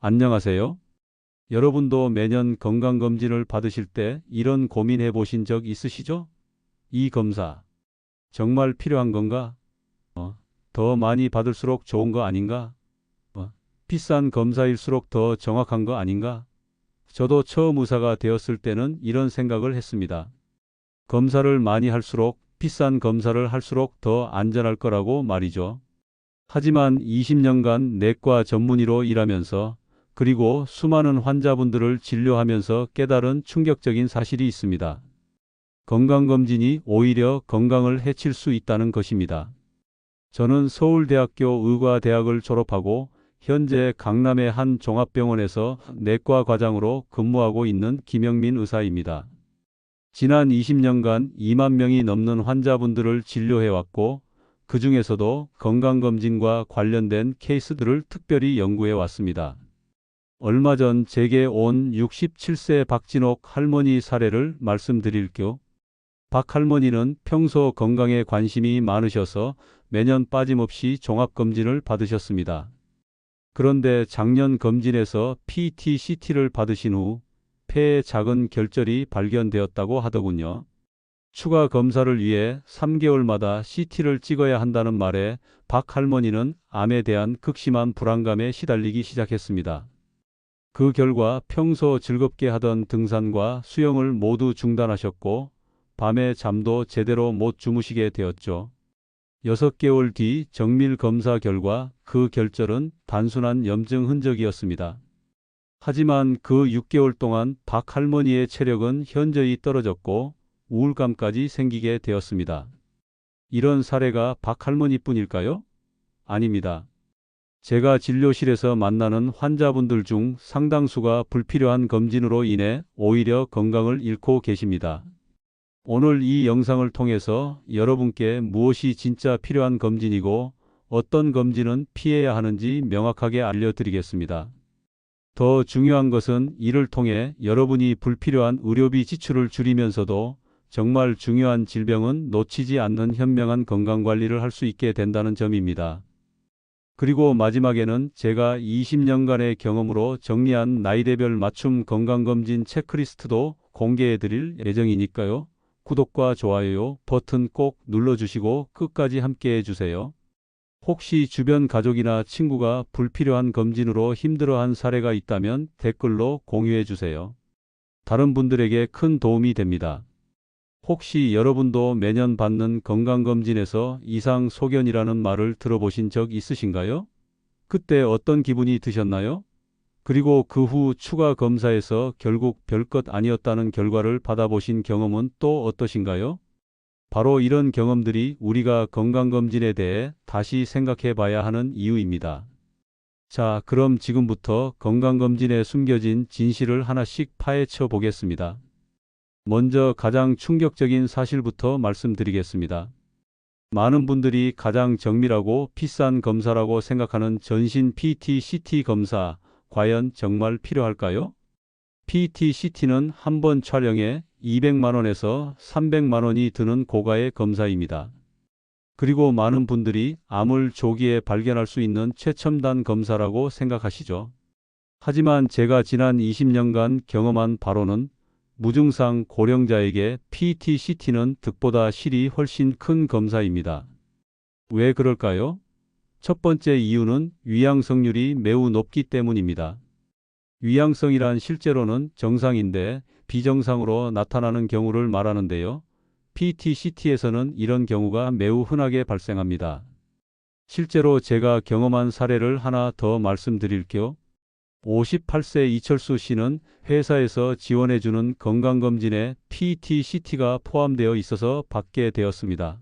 안녕하세요. 여러분도 매년 건강검진을 받으실 때 이런 고민해 보신 적 있으시죠? 이 검사 정말 필요한 건가? 더 많이 받을수록 좋은 거 아닌가? 비싼 검사일수록 더 정확한 거 아닌가? 저도 처음 의사가 되었을 때는 이런 생각을 했습니다. 검사를 많이 할수록 비싼 검사를 할수록 더 안전할 거라고 말이죠. 하지만 20년간 내과 전문의로 일하면서 그리고 수많은 환자분들을 진료하면서 깨달은 충격적인 사실이 있습니다. 건강검진이 오히려 건강을 해칠 수 있다는 것입니다. 저는 서울대학교 의과대학을 졸업하고 현재 강남의 한 종합병원에서 내과 과장으로 근무하고 있는 김영민 의사입니다. 지난 20년간 2만 명이 넘는 환자분들을 진료해왔고 그 중에서도 건강검진과 관련된 케이스들을 특별히 연구해 왔습니다. 얼마 전 제게 온 67세 박진옥 할머니 사례를 말씀드릴게요. 박 할머니는 평소 건강에 관심이 많으셔서 매년 빠짐없이 종합검진을 받으셨습니다. 그런데 작년 검진에서 PET-CT를 받으신 후 폐에 작은 결절이 발견되었다고 하더군요. 추가 검사를 위해 3개월마다 CT를 찍어야 한다는 말에 박 할머니는 암에 대한 극심한 불안감에 시달리기 시작했습니다. 그 결과 평소 즐겁게 하던 등산과 수영을 모두 중단하셨고 밤에 잠도 제대로 못 주무시게 되었죠. 6개월 뒤 정밀 검사 결과 그 결절은 단순한 염증 흔적이었습니다. 하지만 그 6개월 동안 박 할머니의 체력은 현저히 떨어졌고 우울감까지 생기게 되었습니다. 이런 사례가 박 할머니뿐일까요? 아닙니다. 제가 진료실에서 만나는 환자분들 중 상당수가 불필요한 검진으로 인해 오히려 건강을 잃고 계십니다. 오늘 이 영상을 통해서 여러분께 무엇이 진짜 필요한 검진이고 어떤 검진은 피해야 하는지 명확하게 알려드리겠습니다. 더 중요한 것은 이를 통해 여러분이 불필요한 의료비 지출을 줄이면서도 정말 중요한 질병은 놓치지 않는 현명한 건강관리를 할 수 있게 된다는 점입니다. 그리고 마지막에는 제가 20년간의 경험으로 정리한 나이대별 맞춤 건강검진 체크리스트도 공개해 드릴 예정이니까요. 구독과 좋아요 버튼 꼭 눌러주시고 끝까지 함께 해주세요. 혹시 주변 가족이나 친구가 불필요한 검진으로 힘들어한 사례가 있다면 댓글로 공유해 주세요. 다른 분들에게 큰 도움이 됩니다. 혹시 여러분도 매년 받는 건강검진에서 이상 소견이라는 말을 들어보신 적 있으신가요? 그때 어떤 기분이 드셨나요? 그리고 그 후 추가 검사에서 결국 별것 아니었다는 결과를 받아보신 경험은 또 어떠신가요? 바로 이런 경험들이 우리가 건강검진에 대해 다시 생각해 봐야 하는 이유입니다. 자, 그럼 지금부터 건강검진에 숨겨진 진실을 하나씩 파헤쳐 보겠습니다. 먼저 가장 충격적인 사실부터 말씀드리겠습니다. 많은 분들이 가장 정밀하고 비싼 검사라고 생각하는 전신 PET-CT 검사, 과연 정말 필요할까요? PET-CT는 한 번 촬영에 200만 원에서 300만 원이 드는 고가의 검사입니다. 그리고 많은 분들이 암을 조기에 발견할 수 있는 최첨단 검사라고 생각하시죠. 하지만 제가 지난 20년간 경험한 바로는 무증상 고령자에게 PET-CT는 득보다 실이 훨씬 큰 검사입니다. 왜 그럴까요? 첫 번째 이유는 위양성률이 매우 높기 때문입니다. 위양성이란 실제로는 정상인데 비정상으로 나타나는 경우를 말하는데요. PET-CT에서는 이런 경우가 매우 흔하게 발생합니다. 실제로 제가 경험한 사례를 하나 더 말씀드릴게요. 58세 이철수 씨는 회사에서 지원해주는 건강검진에 PET-CT가 포함되어 있어서 받게 되었습니다.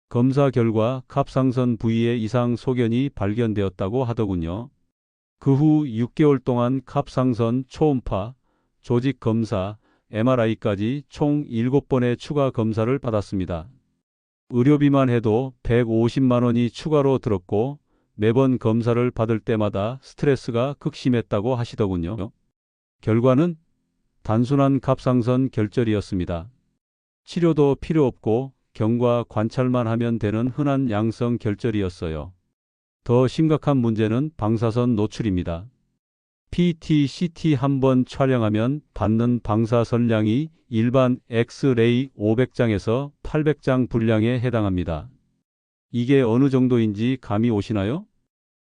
검사 결과 갑상선 부위에 이상 소견이 발견되었다고 하더군요. 그 후 6개월 동안 갑상선 초음파, 조직 검사, MRI까지 총 7번의 추가 검사를 받았습니다. 의료비만 해도 150만 원이 추가로 들었고 매번 검사를 받을 때마다 스트레스가 극심했다고 하시더군요. 결과는 단순한 갑상선 결절이었습니다. 치료도 필요 없고 경과 관찰만 하면 되는 흔한 양성 결절이었어요. 더 심각한 문제는 방사선 노출입니다. PET-CT 한 번 촬영하면 받는 방사선량이 일반 엑스레이 500장에서 800장 분량에 해당합니다. 이게 어느 정도인지 감이 오시나요?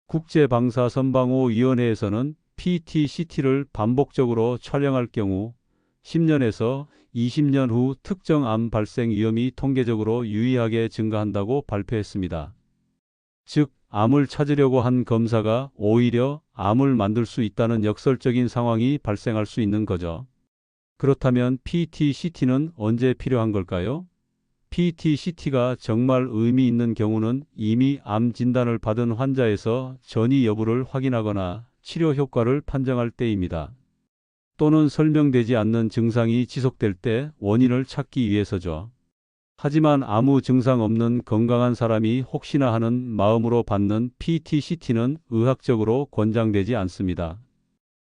국제방사선방호위원회에서는 PET-CT를 반복적으로 촬영할 경우 10년에서 20년 후 특정 암 발생 위험이 통계적으로 유의하게 증가한다고 발표했습니다. 즉, 암을 찾으려고 한 검사가 오히려 암을 만들 수 있다는 역설적인 상황이 발생할 수 있는 거죠. 그렇다면 PET-CT는 언제 필요한 걸까요? PET-CT가 정말 의미 있는 경우는 이미 암 진단을 받은 환자에서 전이 여부를 확인하거나 치료 효과를 판정할 때입니다. 또는 설명되지 않는 증상이 지속될 때 원인을 찾기 위해서죠. 하지만 아무 증상 없는 건강한 사람이 혹시나 하는 마음으로 받는 PET-CT는 의학적으로 권장되지 않습니다.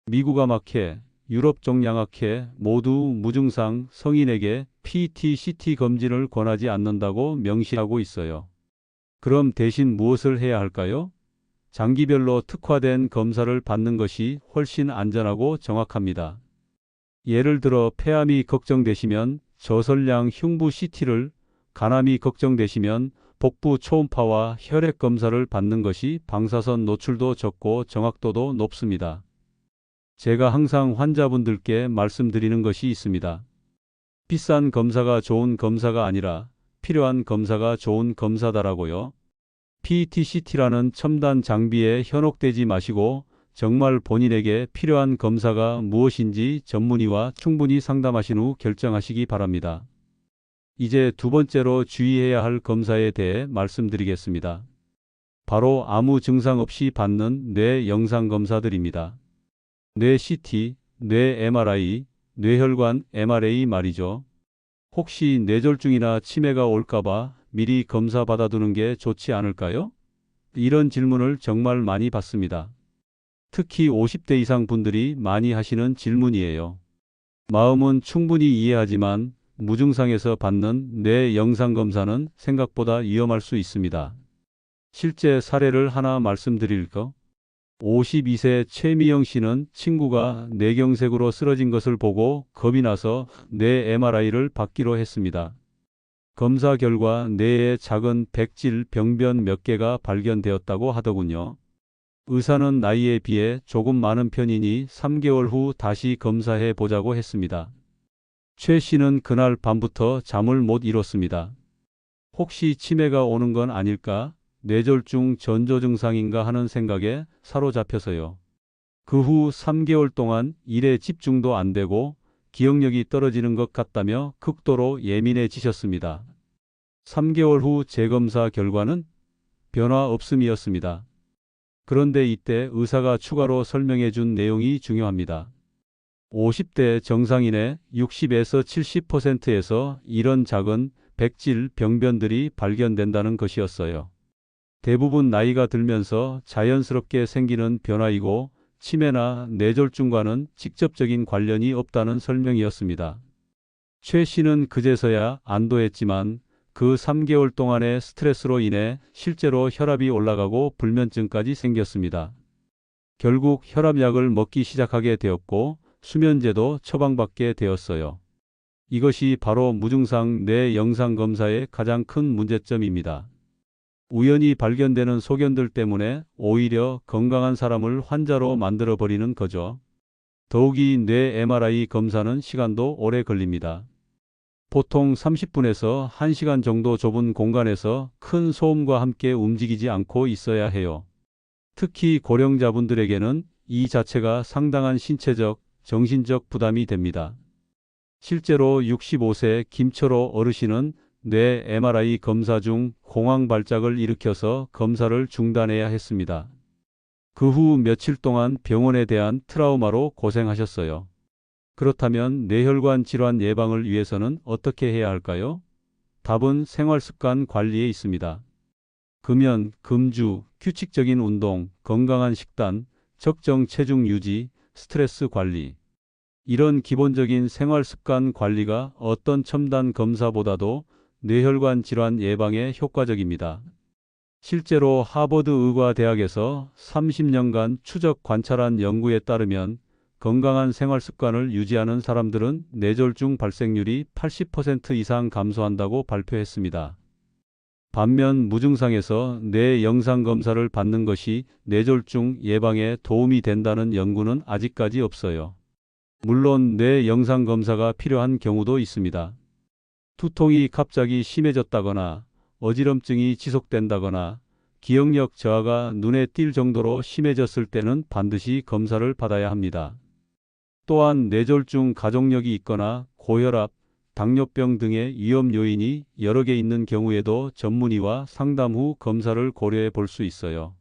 미국 암학회, 유럽 종양학회 모두 무증상 성인에게 PET-CT 검진을 권하지 않는다고 명시하고 있어요. 그럼 대신 무엇을 해야 할까요? 장기별로 특화된 검사를 받는 것이 훨씬 안전하고 정확합니다. 예를 들어 폐암이 걱정되시면 저설량 흉부 CT를, 간암이 걱정되시면 복부 초음파와 혈액 검사를 받는 것이 방사선 노출도 적고 정확도도 높습니다. 제가 항상 환자분들께 말씀드리는 것이 있습니다. 비싼 검사가 좋은 검사가 아니라 필요한 검사가 좋은 검사다라고요. PET-CT라는 첨단 장비에 현혹되지 마시고 정말 본인에게 필요한 검사가 무엇인지 전문의와 충분히 상담하신 후 결정하시기 바랍니다. 이제 두 번째로 주의해야 할 검사에 대해 말씀드리겠습니다. 바로 아무 증상 없이 받는 뇌 영상 검사들입니다. 뇌 CT, 뇌 MRI, 뇌혈관 MRA 말이죠. 혹시 뇌졸중이나 치매가 올까봐 미리 검사 받아두는 게 좋지 않을까요? 이런 질문을 정말 많이 받습니다. 특히 50대 이상 분들이 많이 하시는 질문이에요. 마음은 충분히 이해하지만 무증상에서 받는 뇌 영상 검사는 생각보다 위험할 수 있습니다. 실제 사례를 하나 말씀드릴까? 52세 최미영 씨는 친구가 뇌경색으로 쓰러진 것을 보고 겁이 나서 뇌 MRI를 받기로 했습니다. 검사 결과 뇌에 작은 백질 병변 몇 개가 발견되었다고 하더군요. 의사는 나이에 비해 조금 많은 편이니 3개월 후 다시 검사해 보자고 했습니다. 최 씨는 그날 밤부터 잠을 못 이뤘습니다. 혹시 치매가 오는 건 아닐까? 뇌졸중 전조 증상인가 하는 생각에 사로잡혀서요. 그 후 3개월 동안 일에 집중도 안 되고 기억력이 떨어지는 것 같다며 극도로 예민해지셨습니다. 3개월 후 재검사 결과는 변화 없음이었습니다. 그런데 이때 의사가 추가로 설명해 준 내용이 중요합니다. 50대 정상인의 60에서 70%에서 이런 작은 백질 병변들이 발견된다는 것이었어요. 대부분 나이가 들면서 자연스럽게 생기는 변화이고 치매나 뇌졸중과는 직접적인 관련이 없다는 설명이었습니다. 최 씨는 그제서야 안도했지만 그 3개월 동안의 스트레스로 인해 실제로 혈압이 올라가고 불면증까지 생겼습니다. 결국 혈압약을 먹기 시작하게 되었고 수면제도 처방받게 되었어요. 이것이 바로 무증상 뇌 영상 검사의 가장 큰 문제점입니다. 우연히 발견되는 소견들 때문에 오히려 건강한 사람을 환자로 만들어버리는 거죠. 더욱이 뇌 MRI 검사는 시간도 오래 걸립니다. 보통 30분에서 1시간 정도 좁은 공간에서 큰 소음과 함께 움직이지 않고 있어야 해요. 특히 고령자분들에게는 이 자체가 상당한 신체적, 정신적 부담이 됩니다. 실제로 65세 김철호 어르신은 뇌 MRI 검사 중 공황 발작을 일으켜서 검사를 중단해야 했습니다. 그 후 며칠 동안 병원에 대한 트라우마로 고생하셨어요. 그렇다면 뇌혈관 질환 예방을 위해서는 어떻게 해야 할까요? 답은 생활습관 관리에 있습니다. 금연, 금주, 규칙적인 운동, 건강한 식단, 적정 체중 유지, 스트레스 관리. 이런 기본적인 생활습관 관리가 어떤 첨단 검사보다도 뇌혈관 질환 예방에 효과적입니다. 실제로 하버드 의과대학에서 30년간 추적 관찰한 연구에 따르면 건강한 생활 습관을 유지하는 사람들은 뇌졸중 발생률이 80% 이상 감소한다고 발표했습니다. 반면 무증상에서 뇌 영상 검사를 받는 것이 뇌졸중 예방에 도움이 된다는 연구는 아직까지 없어요. 물론 뇌 영상 검사가 필요한 경우도 있습니다. 두통이 갑자기 심해졌다거나 어지럼증이 지속된다거나 기억력 저하가 눈에 띌 정도로 심해졌을 때는 반드시 검사를 받아야 합니다. 또한 뇌졸중 가족력이 있거나 고혈압, 당뇨병 등의 위험 요인이 여러 개 있는 경우에도 전문의와 상담 후 검사를 고려해 볼 수 있어요.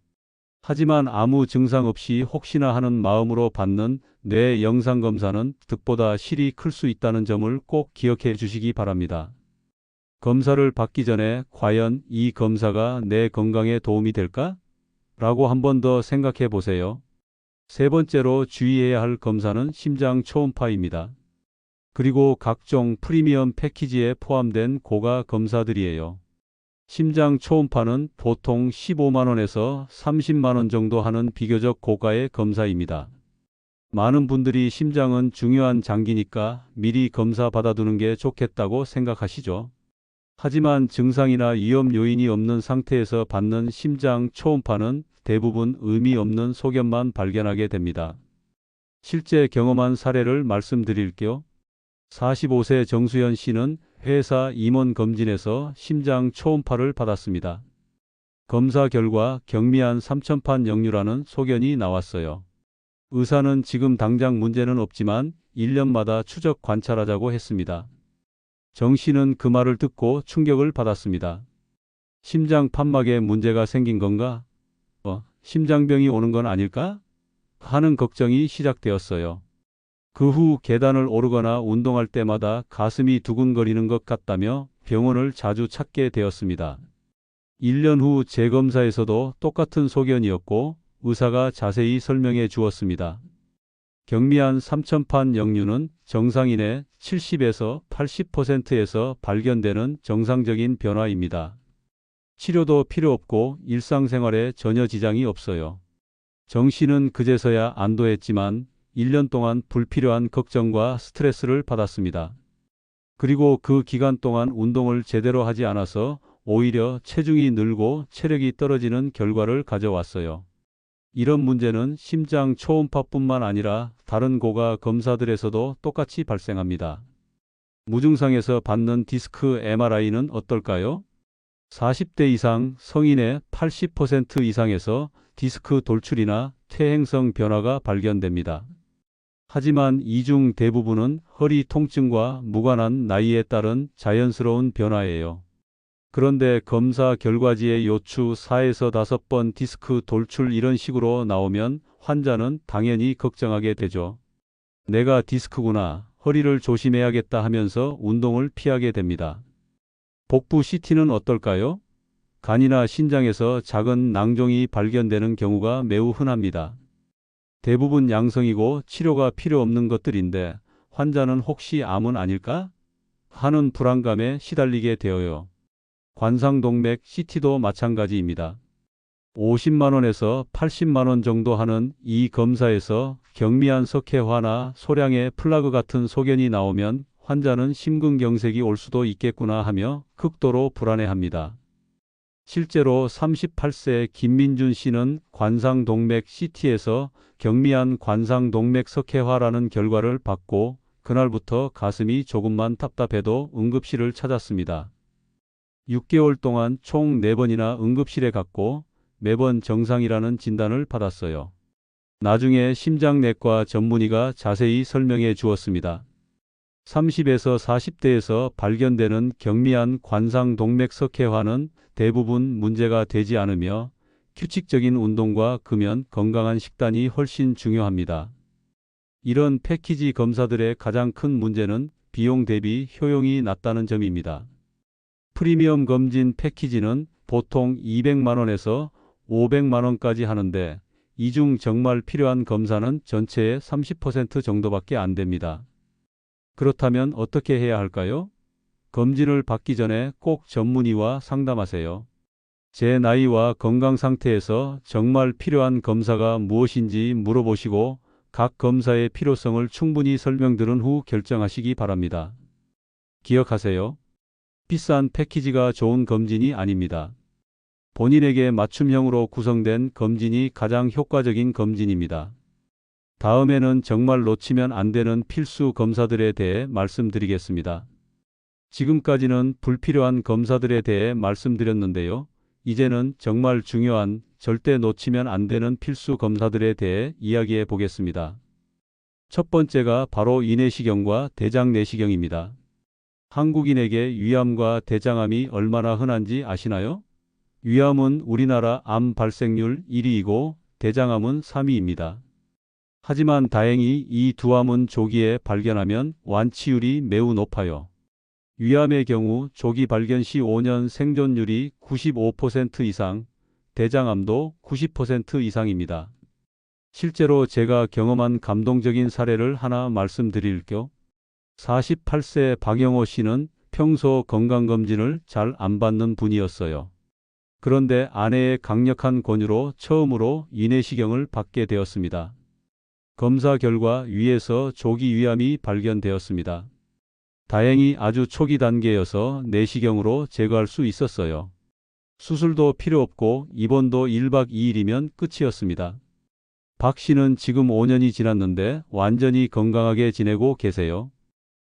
하지만 아무 증상 없이 혹시나 하는 마음으로 받는 뇌 영상 검사는 득보다 실이 클 수 있다는 점을 꼭 기억해 주시기 바랍니다. 검사를 받기 전에 과연 이 검사가 내 건강에 도움이 될까? 라고 한 번 더 생각해 보세요. 세 번째로 주의해야 할 검사는 심장 초음파입니다. 그리고 각종 프리미엄 패키지에 포함된 고가 검사들이에요. 심장 초음파는 보통 15만원에서 30만원 정도 하는 비교적 고가의 검사입니다. 많은 분들이 심장은 중요한 장기니까 미리 검사 받아두는 게 좋겠다고 생각하시죠. 하지만 증상이나 위험 요인이 없는 상태에서 받는 심장 초음파는 대부분 의미 없는 소견만 발견하게 됩니다. 실제 경험한 사례를 말씀드릴게요. 45세 정수연 씨는 회사 임원 검진에서 심장 초음파를 받았습니다. 검사 결과 경미한 삼천판 역류라는 소견이 나왔어요. 의사는 지금 당장 문제는 없지만 1년마다 추적 관찰하자고 했습니다. 정 씨는 그 말을 듣고 충격을 받았습니다. 심장 판막에 문제가 생긴 건가? 심장병이 오는 건 아닐까? 하는 걱정이 시작되었어요. 그 후 계단을 오르거나 운동할 때마다 가슴이 두근거리는 것 같다며 병원을 자주 찾게 되었습니다. 1년 후 재검사에서도 똑같은 소견이었고 의사가 자세히 설명해 주었습니다. 경미한 삼천판 역류는 정상인의 70에서 80%에서 발견되는 정상적인 변화입니다. 치료도 필요 없고 일상생활에 전혀 지장이 없어요. 정 씨는 그제서야 안도했지만 1년 동안 불필요한 걱정과 스트레스를 받았습니다. 그리고 그 기간 동안 운동을 제대로 하지 않아서 오히려 체중이 늘고 체력이 떨어지는 결과를 가져왔어요. 이런 문제는 심장 초음파뿐만 아니라 다른 고가 검사들에서도 똑같이 발생합니다. 무증상에서 받는 디스크 MRI는 어떨까요? 40대 이상 성인의 80% 이상에서 디스크 돌출이나 퇴행성 변화가 발견됩니다. 하지만 이 중 대부분은 허리 통증과 무관한 나이에 따른 자연스러운 변화예요. 그런데 검사 결과지에 요추 4에서 5번 디스크 돌출 이런 식으로 나오면 환자는 당연히 걱정하게 되죠. 내가 디스크구나, 허리를 조심해야겠다 하면서 운동을 피하게 됩니다. 복부 CT는 어떨까요? 간이나 신장에서 작은 낭종이 발견되는 경우가 매우 흔합니다. 대부분 양성이고 치료가 필요 없는 것들인데 환자는 혹시 암은 아닐까? 하는 불안감에 시달리게 되어요. 관상동맥 CT도 마찬가지입니다. 50만원에서 80만원 정도 하는 이 검사에서 경미한 석회화나 소량의 플라그 같은 소견이 나오면 환자는 심근경색이 올 수도 있겠구나 하며 극도로 불안해합니다. 실제로 38세 김민준 씨는 관상동맥 CT에서 경미한 관상동맥 석회화라는 결과를 받고 그날부터 가슴이 조금만 답답해도 응급실을 찾았습니다. 6개월 동안 총 4번이나 응급실에 갔고 매번 정상이라는 진단을 받았어요. 나중에 심장내과 전문의가 자세히 설명해 주었습니다. 30에서 40대에서 발견되는 경미한 관상동맥 석회화는 대부분 문제가 되지 않으며 규칙적인 운동과 금연, 건강한 식단이 훨씬 중요합니다. 이런 패키지 검사들의 가장 큰 문제는 비용 대비 효용이 낮다는 점입니다. 프리미엄 검진 패키지는 보통 200만원에서 500만원까지 하는데 이 중 정말 필요한 검사는 전체의 30% 정도밖에 안 됩니다. 그렇다면 어떻게 해야 할까요? 검진을 받기 전에 꼭 전문의와 상담하세요. 제 나이와 건강 상태에서 정말 필요한 검사가 무엇인지 물어보시고 각 검사의 필요성을 충분히 설명드린 후 결정하시기 바랍니다. 기억하세요. 비싼 패키지가 좋은 검진이 아닙니다. 본인에게 맞춤형으로 구성된 검진이 가장 효과적인 검진입니다. 다음에는 정말 놓치면 안 되는 필수 검사들에 대해 말씀드리겠습니다. 지금까지는 불필요한 검사들에 대해 말씀드렸는데요. 이제는 정말 중요한, 절대 놓치면 안 되는 필수 검사들에 대해 이야기해 보겠습니다. 첫 번째가 바로 위내시경과 대장내시경입니다. 한국인에게 위암과 대장암이 얼마나 흔한지 아시나요? 위암은 우리나라 암 발생률 1위이고 대장암은 3위입니다. 하지만 다행히 이 두 암은 조기에 발견하면 완치율이 매우 높아요. 위암의 경우 조기 발견 시 5년 생존율이 95% 이상, 대장암도 90% 이상입니다. 실제로 제가 경험한 감동적인 사례를 하나 말씀드릴게요. 48세 박영호 씨는 평소 건강검진을 잘 안 받는 분이었어요. 그런데 아내의 강력한 권유로 처음으로 위내시경을 받게 되었습니다. 검사 결과 위에서 조기 위암이 발견되었습니다. 다행히 아주 초기 단계여서 내시경으로 제거할 수 있었어요. 수술도 필요 없고 입원도 1박 2일이면 끝이었습니다. 박 씨는 지금 5년이 지났는데 완전히 건강하게 지내고 계세요.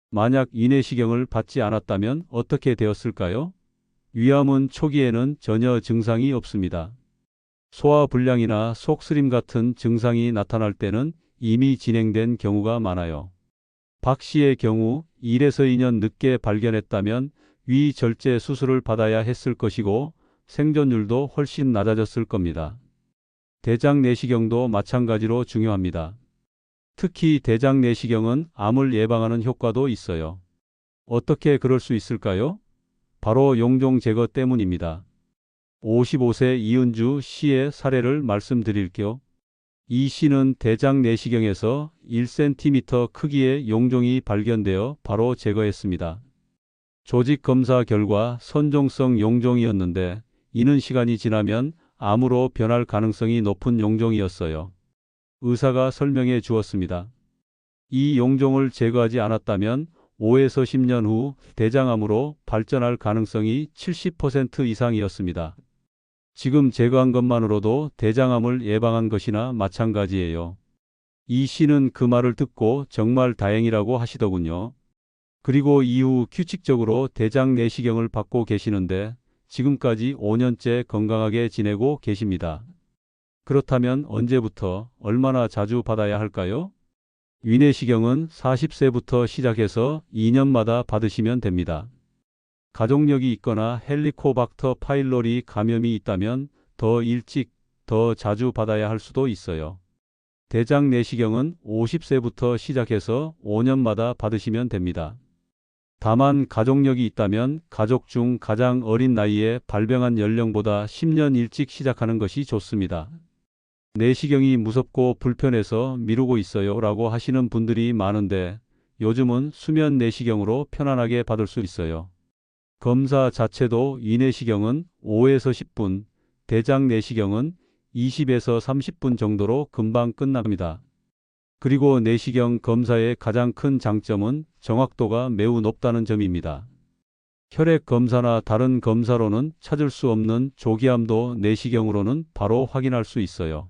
만약 위내시경을 받지 않았다면 어떻게 되었을까요? 위암은 초기에는 전혀 증상이 없습니다. 소화불량이나 속쓰림 같은 증상이 나타날 때는 이미 진행된 경우가 많아요. 박 씨의 경우 1에서 2년 늦게 발견했다면 위 절제 수술을 받아야 했을 것이고 생존율도 훨씬 낮아졌을 겁니다. 대장 내시경도 마찬가지로 중요합니다. 특히 대장 내시경은 암을 예방하는 효과도 있어요. 어떻게 그럴 수 있을까요? 바로 용종 제거 때문입니다. 55세 이은주 씨의 사례를 말씀드릴게요. 이 씨는 대장 내시경에서 1cm 크기의 용종이 발견되어 바로 제거했습니다. 조직 검사 결과 선종성 용종이었는데 이는 시간이 지나면 암으로 변할 가능성이 높은 용종이었어요. 의사가 설명해 주었습니다. 이 용종을 제거하지 않았다면 5에서 10년 후 대장암으로 발전할 가능성이 70% 이상이었습니다. 지금 제거한 것만으로도 대장암을 예방한 것이나 마찬가지예요. 이 씨는 그 말을 듣고 정말 다행이라고 하시더군요. 그리고 이후 규칙적으로 대장 내시경을 받고 계시는데 지금까지 5년째 건강하게 지내고 계십니다. 그렇다면 언제부터 얼마나 자주 받아야 할까요? 위내시경은 40세부터 시작해서 2년마다 받으시면 됩니다. 가족력이 있거나 헬리코박터 파일로리 감염이 있다면 더 일찍, 더 자주 받아야 할 수도 있어요. 대장 내시경은 50세부터 시작해서 5년마다 받으시면 됩니다. 다만 가족력이 있다면 가족 중 가장 어린 나이에 발병한 연령보다 10년 일찍 시작하는 것이 좋습니다. 내시경이 무섭고 불편해서 미루고 있어요 라고 하시는 분들이 많은데 요즘은 수면 내시경으로 편안하게 받을 수 있어요. 검사 자체도 위내시경은 5에서 10분, 대장 내시경은 20에서 30분 정도로 금방 끝납니다. 그리고 내시경 검사의 가장 큰 장점은 정확도가 매우 높다는 점입니다. 혈액 검사나 다른 검사로는 찾을 수 없는 조기암도 내시경으로는 바로 확인할 수 있어요.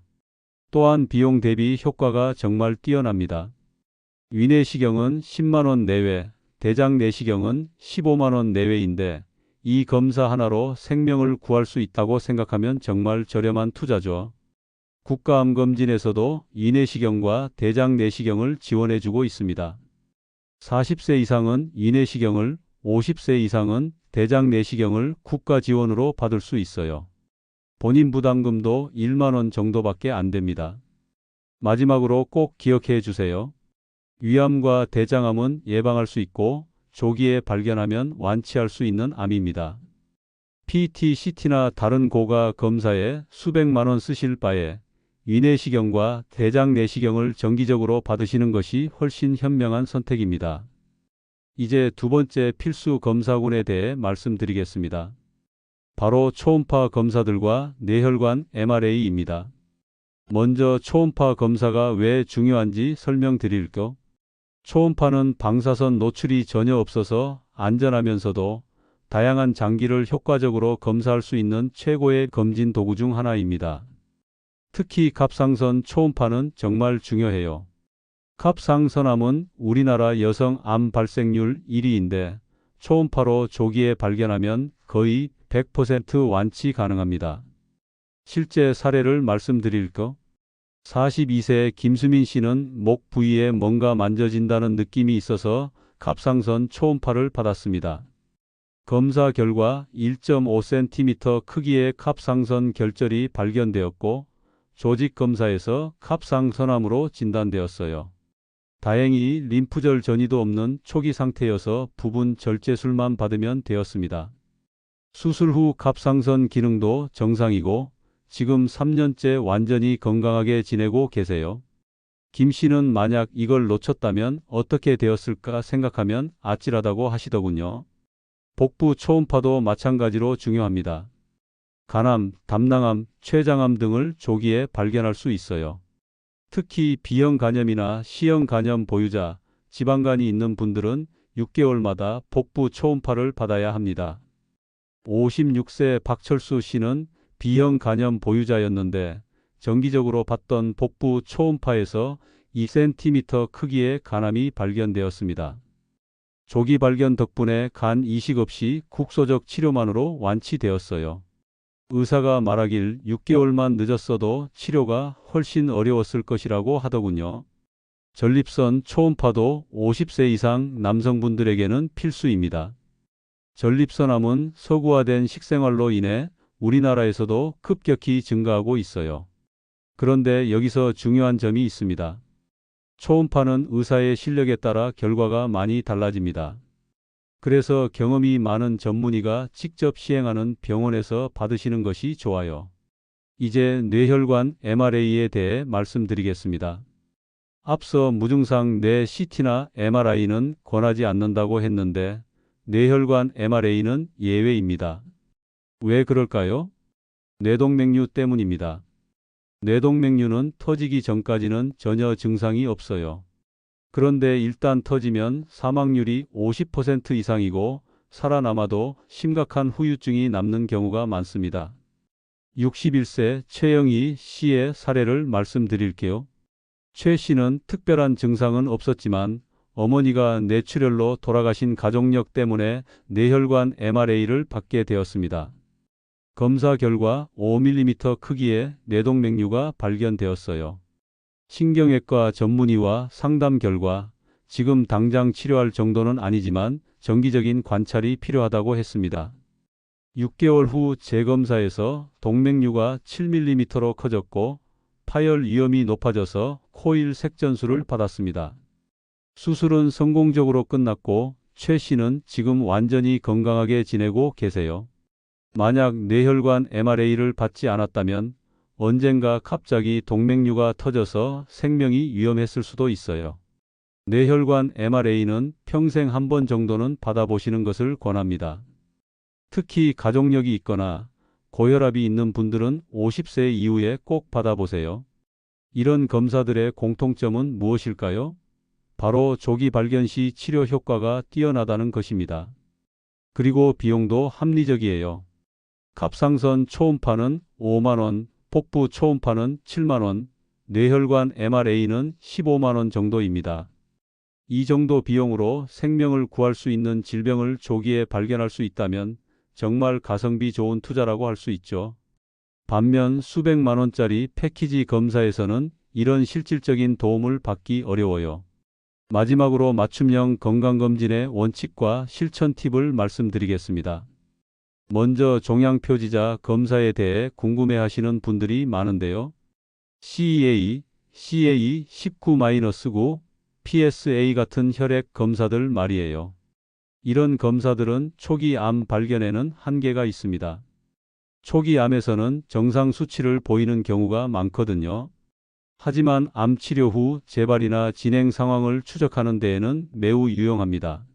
또한 비용 대비 효과가 정말 뛰어납니다. 위내시경은 10만 원 내외, 대장 내시경은 15만 원 내외인데 이 검사 하나로 생명을 구할 수 있다고 생각하면 정말 저렴한 투자죠. 국가암검진에서도 위내시경과 대장 내시경을 지원해주고 있습니다. 40세 이상은 위내시경을, 50세 이상은 대장 내시경을 국가 지원으로 받을 수 있어요. 본인 부담금도 1만 원 정도밖에 안 됩니다. 마지막으로 꼭 기억해 주세요. 위암과 대장암은 예방할 수 있고 조기에 발견하면 완치할 수 있는 암입니다. PT, CT나 다른 고가 검사에 수백만 원 쓰실 바에 위내시경과 대장 내시경을 정기적으로 받으시는 것이 훨씬 현명한 선택입니다. 이제 두 번째 필수 검사군에 대해 말씀드리겠습니다. 바로 초음파 검사들과 뇌혈관 MRA입니다. 먼저 초음파 검사가 왜 중요한지 설명드릴게요. 초음파는 방사선 노출이 전혀 없어서 안전하면서도 다양한 장기를 효과적으로 검사할 수 있는 최고의 검진 도구 중 하나입니다. 특히 갑상선 초음파는 정말 중요해요. 갑상선암은 우리나라 여성 암 발생률 1위인데 초음파로 조기에 발견하면 거의 100% 완치 가능합니다. 실제 사례를 말씀드릴까? 42세 김수민 씨는 목 부위에 뭔가 만져진다는 느낌이 있어서 갑상선 초음파를 받았습니다. 검사 결과 1.5cm 크기의 갑상선 결절이 발견되었고 조직 검사에서 갑상선암으로 진단되었어요. 다행히 림프절 전이도 없는 초기 상태여서 부분 절제술만 받으면 되었습니다. 수술 후 갑상선 기능도 정상이고 지금 3년째 완전히 건강하게 지내고 계세요. 김 씨는 만약 이걸 놓쳤다면 어떻게 되었을까 생각하면 아찔하다고 하시더군요. 복부 초음파도 마찬가지로 중요합니다. 간암, 담낭암, 췌장암 등을 조기에 발견할 수 있어요. 특히 B형 간염이나 C형 간염 보유자, 지방간이 있는 분들은 6개월마다 복부 초음파를 받아야 합니다. 56세 박철수 씨는 B형 간염 보유자였는데 정기적으로 받던 복부 초음파에서 2cm 크기의 간암이 발견되었습니다. 조기 발견 덕분에 간 이식 없이 국소적 치료만으로 완치되었어요. 의사가 말하길 6개월만 늦었어도 치료가 훨씬 어려웠을 것이라고 하더군요. 전립선 초음파도 50세 이상 남성분들에게는 필수입니다. 전립선암은 서구화된 식생활로 인해 우리나라에서도 급격히 증가하고 있어요. 그런데 여기서 중요한 점이 있습니다. 초음파는 의사의 실력에 따라 결과가 많이 달라집니다. 그래서 경험이 많은 전문의가 직접 시행하는 병원에서 받으시는 것이 좋아요. 이제 뇌혈관 MRA에 대해 말씀드리겠습니다. 앞서 무증상 뇌 CT나 MRI는 권하지 않는다고 했는데 뇌혈관 MRA는 예외입니다. 왜 그럴까요? 뇌동맥류 때문입니다. 뇌동맥류는 터지기 전까지는 전혀 증상이 없어요. 그런데 일단 터지면 사망률이 50% 이상이고 살아남아도 심각한 후유증이 남는 경우가 많습니다. 61세 최영희 씨의 사례를 말씀드릴게요. 최 씨는 특별한 증상은 없었지만 어머니가 뇌출혈로 돌아가신 가족력 때문에 뇌혈관 MRA를 받게 되었습니다. 검사 결과 5mm 크기의 뇌동맥류가 발견되었어요. 신경외과 전문의와 상담 결과 지금 당장 치료할 정도는 아니지만 정기적인 관찰이 필요하다고 했습니다. 6개월 후 재검사에서 동맥류가 7mm로 커졌고 파열 위험이 높아져서 코일 색전술을 받았습니다. 수술은 성공적으로 끝났고 최 씨는 지금 완전히 건강하게 지내고 계세요. 만약 뇌혈관 MRA를 받지 않았다면 언젠가 갑자기 동맥류가 터져서 생명이 위험했을 수도 있어요. 뇌혈관 MRA는 평생 한 번 정도는 받아보시는 것을 권합니다. 특히 가족력이 있거나 고혈압이 있는 분들은 50세 이후에 꼭 받아보세요. 이런 검사들의 공통점은 무엇일까요? 바로 조기 발견 시 치료 효과가 뛰어나다는 것입니다. 그리고 비용도 합리적이에요. 갑상선 초음파는 5만원, 복부 초음파는 7만원, 뇌혈관 MRA는 15만원 정도입니다. 이 정도 비용으로 생명을 구할 수 있는 질병을 조기에 발견할 수 있다면 정말 가성비 좋은 투자라고 할 수 있죠. 반면 수백만원짜리 패키지 검사에서는 이런 실질적인 도움을 받기 어려워요. 마지막으로 맞춤형 건강검진의 원칙과 실천 팁을 말씀드리겠습니다. 먼저 종양표지자 검사에 대해 궁금해하시는 분들이 많은데요. CEA, CA19-9, PSA 같은 혈액 검사들 말이에요. 이런 검사들은 초기 암 발견에는 한계가 있습니다. 초기 암에서는 정상 수치를 보이는 경우가 많거든요. 하지만 암 치료 후 재발이나 진행 상황을 추적하는 데에는 매우 유용합니다.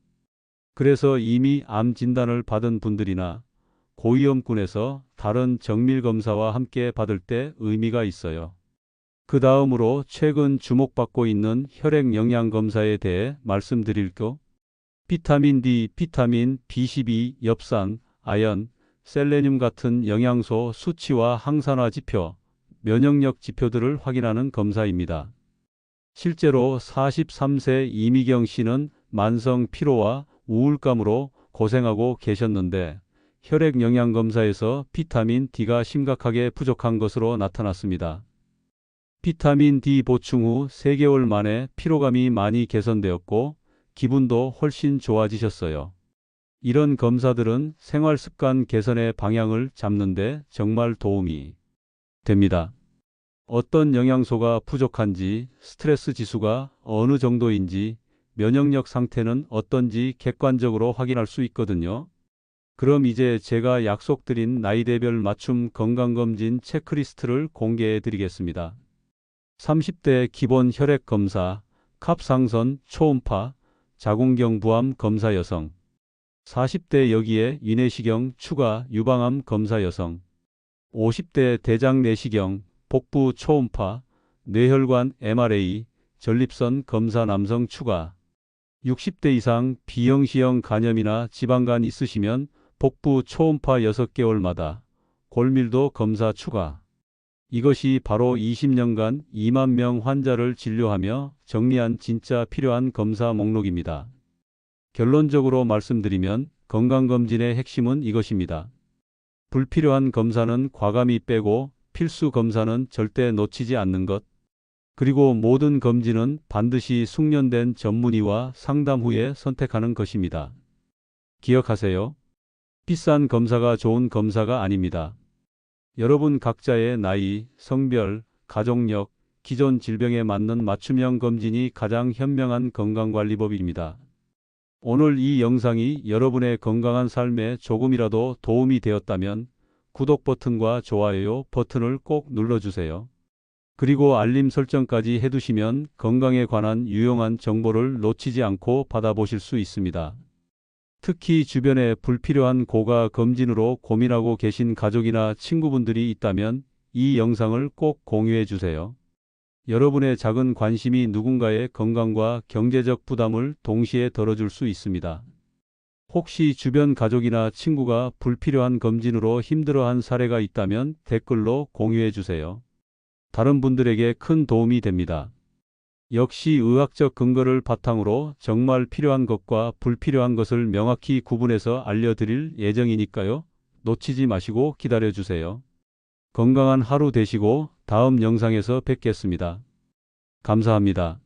그래서 이미 암 진단을 받은 분들이나 고위험군에서 다른 정밀 검사와 함께 받을 때 의미가 있어요. 그 다음으로 최근 주목받고 있는 혈액 영양 검사에 대해 말씀드릴게요. 비타민 D, 비타민 B12, 엽산, 아연, 셀레늄 같은 영양소 수치와 항산화 지표, 면역력 지표들을 확인하는 검사입니다. 실제로 43세 이미경 씨는 만성 피로와 우울감으로 고생하고 계셨는데 혈액 영양 검사에서 비타민 D가 심각하게 부족한 것으로 나타났습니다. 비타민 D 보충 후 3개월 만에 피로감이 많이 개선되었고 기분도 훨씬 좋아지셨어요. 이런 검사들은 생활 습관 개선의 방향을 잡는데 정말 도움이 됩니다. 어떤 영양소가 부족한지, 스트레스 지수가 어느 정도인지, 면역력 상태는 어떤지 객관적으로 확인할 수 있거든요. 그럼 이제 제가 약속드린 나이대별 맞춤 건강검진 체크리스트를 공개해 드리겠습니다. 30대 기본 혈액 검사, 갑상선, 초음파, 자궁경 부암 검사 여성. 40대 여기에 위내시경 추가 유방암 검사 여성. 50대 대장 내시경, 복부 초음파, 뇌혈관 MRA, 전립선 검사 남성 추가. 60대 이상 비형시형 간염이나 지방간 있으시면 복부 초음파 6개월마다 골밀도 검사 추가. 이것이 바로 20년간 2만 명 환자를 진료하며 정리한 진짜 필요한 검사 목록입니다. 결론적으로 말씀드리면 건강검진의 핵심은 이것입니다. 불필요한 검사는 과감히 빼고 필수 검사는 절대 놓치지 않는 것. 그리고 모든 검진은 반드시 숙련된 전문의와 상담 후에 선택하는 것입니다. 기억하세요. 비싼 검사가 좋은 검사가 아닙니다. 여러분 각자의 나이, 성별, 가족력, 기존 질병에 맞는 맞춤형 검진이 가장 현명한 건강관리법입니다. 오늘 이 영상이 여러분의 건강한 삶에 조금이라도 도움이 되었다면 구독 버튼과 좋아요 버튼을 꼭 눌러주세요. 그리고 알림 설정까지 해두시면 건강에 관한 유용한 정보를 놓치지 않고 받아보실 수 있습니다. 특히 주변에 불필요한 고가 검진으로 고민하고 계신 가족이나 친구분들이 있다면 이 영상을 꼭 공유해 주세요. 여러분의 작은 관심이 누군가의 건강과 경제적 부담을 동시에 덜어줄 수 있습니다. 혹시 주변 가족이나 친구가 불필요한 검진으로 힘들어한 사례가 있다면 댓글로 공유해 주세요. 다른 분들에게 큰 도움이 됩니다. 역시 의학적 근거를 바탕으로 정말 필요한 것과 불필요한 것을 명확히 구분해서 알려드릴 예정이니까요. 놓치지 마시고 기다려주세요. 건강한 하루 되시고 다음 영상에서 뵙겠습니다. 감사합니다.